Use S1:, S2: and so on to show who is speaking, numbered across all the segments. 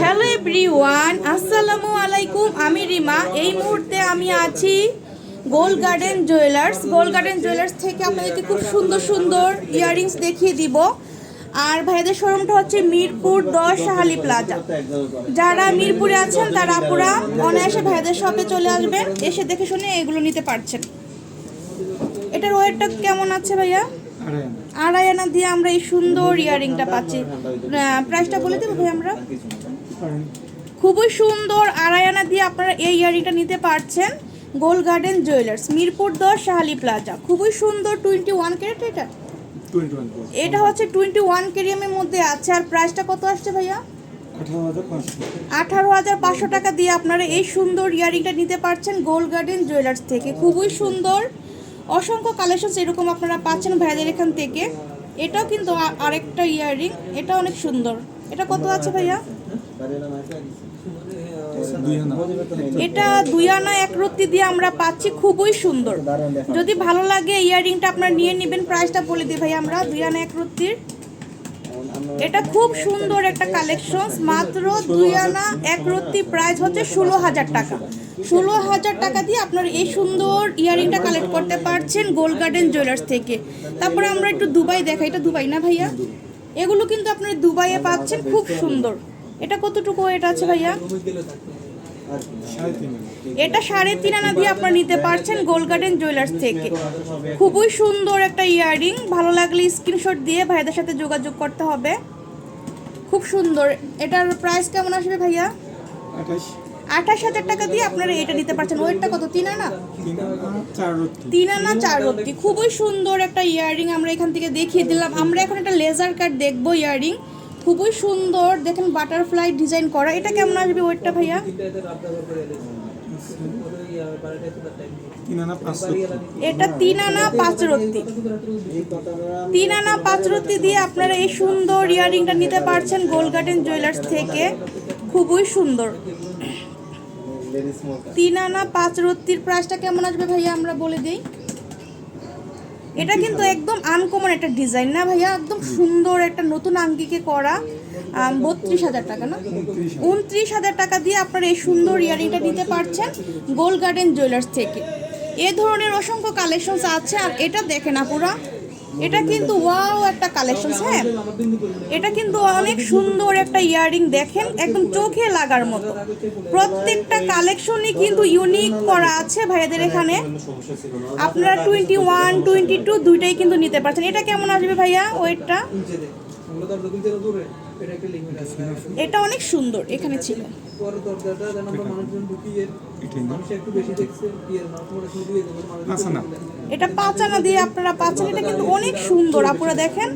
S1: Hello everyone, আসসালামু আলাইকুম। আমি রিমা। এই মুহূর্তে আমি আছি গোল্ড গার্ডেন জুয়েলার্স থেকে আপনাদেরকে খুব সুন্দর সুন্দর ইয়াররিংস দেখিয়ে দিব। আর ভাইদের শোরুমটা হচ্ছে মিরপুর 10 শাহালি প্লাজা। যারা মিরপুরে আছেন তারা আপুরা অনায়াসে ভাইদের শপে চলে আসবেন, এসে দেখে শুনে এগুলো নিতে পারছেন। এটার ওয়েটটা কেমন আছে ভাইয়া? আড়াই আনা দিয়ে আমরা এই সুন্দর ইয়াররিংটা পাচ্ছি। প্রাইসটা বলে দেবো ভাই আমরা? খুবই সুন্দর আড়াই আনা দিয়ে আপনারা এই ইয়াররিংটা নিতে পারছেন। Gold garden jewellers, Mirpur 10 Shah Ali plaza. খুবই সুন্দর 21 ক্যারেট। এটা হচ্ছে 21 ক্যারেটের মধ্যে আছে। আর প্রাইসটা কত আসছে ভাইয়া? 18,500 টাকা দিয়ে আপনারা এই সুন্দর ইয়াররিংটা নিতে পারছেন গোল্ড গার্ডেন জুয়েলার্স থেকে। খুবই সুন্দর, অসংখ্য কালেকশন এরকম আপনারা পাচ্ছেন ভাইয়াদের এখান থেকে। এটাও কিন্তু আরেকটা ইয়াররিং, এটা অনেক সুন্দর। এটা কত আছে ভাইয়া? এটা 2 আনা 1 রত্তি দিয়ে আমরা পাচ্ছি। খুবই সুন্দর। যদি ভালো লাগে ইয়াররিংটা আপনারা নিয়ে নেবেন। প্রাইসটা বলে দিই ভাই আমরা 2 আনা 1 রত্তির। এটা খুব সুন্দর একটা কালেকশন, মাত্র 2 আনা 1 রত্তি। প্রাইস হচ্ছে 16,000 টাকা। 16,000 টাকা দিয়ে আপনারা এই সুন্দর ইয়াররিংটা কালেক্ট করতে পারছেন গোল্ড গার্ডেন জুয়েলার্স থেকে। তারপরে আমরা একটু দুবাই দেখাই। এটা দুবাই না ভাইয়া? এগুলো কিন্তু আপনারা দুবাইয়ে পাচ্ছেন, খুব সুন্দর। এটা কতটুকু ওয়েট আছে ভাইয়া? এটা 3.5 আনা দিয়ে আপনারা নিতে পারছেন গোল্ড গার্ডেন জুয়েলার্স থেকে। খুবই সুন্দর একটা ইয়াররিং। ভালো লাগলে স্ক্রিনশট দিয়ে ভাইদের সাথে যোগাযোগ করতে হবে। খুব সুন্দর। এটার প্রাইস কেমন আসবে ভাইয়া? 28,000 টাকা দিয়ে আপনারা এটা নিতে পারছেন। ওয়েটটা কত? 3 আনা 4 রত্তি। খুবই সুন্দর একটা ইয়াররিং আমরা এখান থেকে দেখিয়ে দিলাম। আমরা এখন একটা লেজার কাট দেখবো ইয়াররিং। খুবই সুন্দর, দেখেন বাটারফ্লাই ডিজাইন করা। এটা কেমন আসবে ওয়েটটা ভাইয়া? এটা 3 আনা 5 রত্তি। 3 আনা 5 রত্তি দিয়ে আপনারা এই সুন্দর ইয়াররিংটা নিতে পারছেন গোল্ড গার্ডেন জুয়েলার্স থেকে। খুবই সুন্দর। 3 আনা 5 রত্তির প্রাইসটা কেমন আসবে ভাইয়া আমরা বলে দিই। এটা কিন্তু একদম আনকমন একটা ডিজাইন না ভাইয়া? একদম সুন্দর একটা নতুন আঙ্গিকে করা। 32,000 টাকা না 29,000 টাকা দিয়ে আপনারা এই সুন্দর ইয়াররিংটা নিতে পারছেন গোল্ড গার্ডেন জুয়েলার্স থেকে। এ ধরনের অসংখ্য কালেকশনস আছে। আর এটা দেখেন আপুরা, এটা কিন্তু ওয়াও একটা কালেকশন। হ্যাঁ, এটা কিন্তু অনেক সুন্দর একটা ইয়াররিং। দেখেন একদম চোখে লাগার মতো। প্রত্যেকটা কালেকশনই কিন্তু ইউনিক করা আছে ভাইয়াদের এখানে। আপনারা 21, 22 দুইটাই কিন্তু নিতে পারছেন। এটা কেমন আসবে ভাইয়া ওয়েটটা? এটা অনেক সুন্দর। এখানে ছিল এটা 5 আনা দিয়ে আপনারা পাচ্ছেন। এটা কিন্তু অনেক সুন্দর আপুরা, দেখেন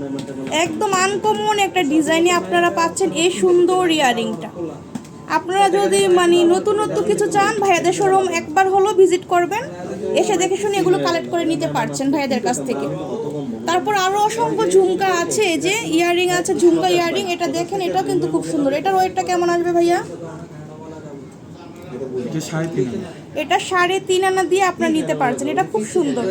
S1: একদম আনকমন একটা ডিজাইনে আপনারা পাচ্ছেন এই সুন্দর ইয়াররিংটা। আপনারা যদি নতুনত্ব কিছু চান, ভাইয়াদের শোরুম একবার হলো ভিজিট করবেন, এসে দেখে শুনে এগুলো কালেক্ট করে নিতে পারছেন ভাইয়াদের কাছ থেকে। তারপর আরও অসংখ্য ঝুমকা আছে, যে ইয়াররিং আছে ঝুমকা ইয়াররিং। এটা দেখেন, এটাও কিন্তু খুব সুন্দর। এটার ওয়েটটা কেমন আসবে ভাইয়া? এটা 3.5 আনা দিয়ে আপনারা নিতে পারছেন। এটা খুব সুন্দর।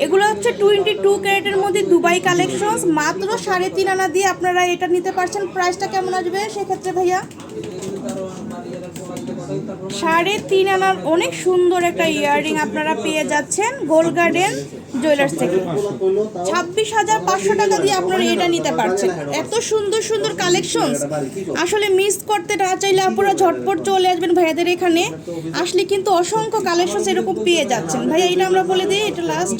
S1: এগুলো হচ্ছে 22 ক্যারেটের মধ্যে দুবাই কালেকশন। মাত্র 3.5 আনা দিয়ে আপনারা এটা নিতে পারছেন। প্রাইসটা কেমন আসবে সেক্ষেত্রে ভাইয়া? 3.5 আনার অনেক সুন্দর একটা ইয়াররিং আপনারা পেয়ে যাচ্ছেন গোল্ড গার্ডেন জুয়েলার্স থেকে। 26,500 টাকা দিয়ে আপনারা এটা নিতে পারছেন। এত সুন্দর সুন্দর কালেকশন আসলে মিস করতে না চাইলে আপনারা ঝটপট চলে আসবেন ভাইয়াদের এখানে। আসলে কিন্তু অসংখ্য কালেকশন এরকম পেয়ে যাচ্ছেন। ভাইয়া এটা আমরা বলে দিই, এটা লাস্ট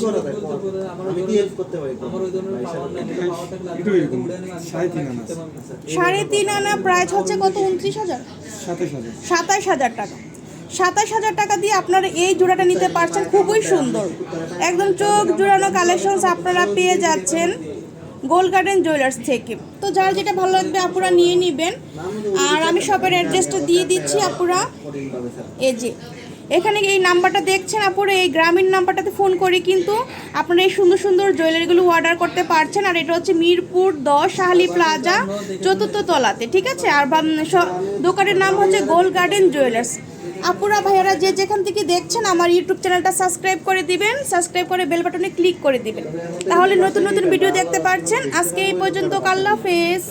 S1: 3.5 আনা। প্রাইস হচ্ছে কত? 29,000 27,000 টাকা। 27,000 টাকা দিয়ে আপনারা এই জোড়াটা নিতে পারছেন। খুবই সুন্দর, একদম চোখ জোড়ানো কালেকশন আপনারা পেয়ে যাচ্ছেন গোল্ড গার্ডেন জুয়েলার্স থেকে। তো যার যেটা ভালো লাগবে আপুরা নিয়ে নেবেন। আর আমি শপের অ্যাড্রেসটা দিয়ে দিচ্ছি আপুরা। এই যে এখানে এই নাম্বারটা দেখছেন আপুরা, এই গ্রামীণ নাম্বারটাতে ফোন করে কিন্তু আপনারা এই সুন্দর সুন্দর জুয়েলারিগুলো অর্ডার করতে পারছেন। আর এটা হচ্ছে মিরপুর 10 শাহালি প্লাজা 4th তলাতে, ঠিক আছে। আর দোকানের নাম হচ্ছে গোল্ড গার্ডেন জুয়েলার্স। আপুরা ভাইয়ারা যে যেখান থেকে দেখছেন আমার ইউটিউব চ্যানেলটা সাবস্ক্রাইব করে দিবেন, সাবস্ক্রাইব করে বেল বাটনে ক্লিক করে দিবেন, তাহলে নতুন নতুন ভিডিও দেখতে পারছেন। আজকে এই পর্যন্ত, আল্লাহ হাফেজ।